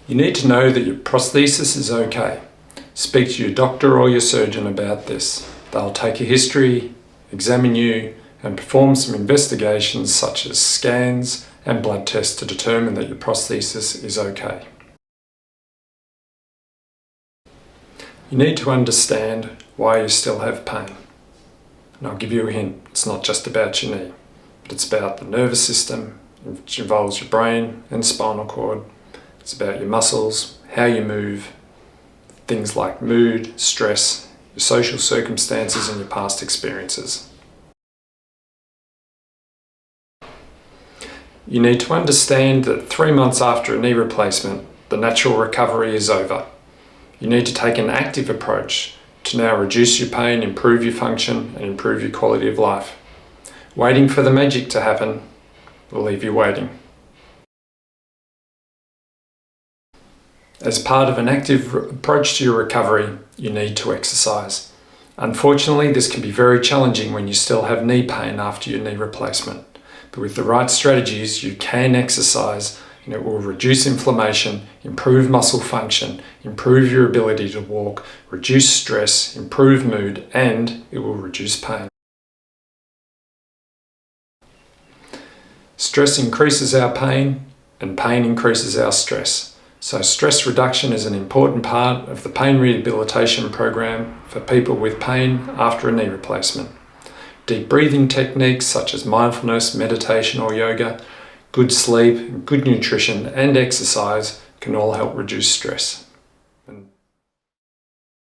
You need to know that your prosthesis is okay. Speak to your doctor or your surgeon about this. They'll take a history, examine you, and perform some investigations such as scans and blood tests to determine that your prosthesis is okay. You need to understand why you still have pain. And I'll give you a hint, it's not just about your knee, but it's about the nervous system, which involves your brain and spinal cord. It's about your muscles, how you move, things like mood, stress, your social circumstances and your past experiences. You need to understand that 3 months after a knee replacement, the natural recovery is over. You need to take an active approach to now reduce your pain, improve your function, and improve your quality of life. Waiting for the magic to happen will leave you waiting. As part of an active approach to your recovery, you need to exercise. Unfortunately, this can be very challenging when you still have knee pain after your knee replacement. But with the right strategies, you can exercise and it will reduce inflammation, improve muscle function, improve your ability to walk, reduce stress, improve mood, and it will reduce pain. Stress increases our pain and pain increases our stress. So stress reduction is an important part of the pain rehabilitation program for people with pain after a knee replacement. Deep breathing techniques such as mindfulness, meditation or yoga, good sleep, good nutrition and exercise can all help reduce stress.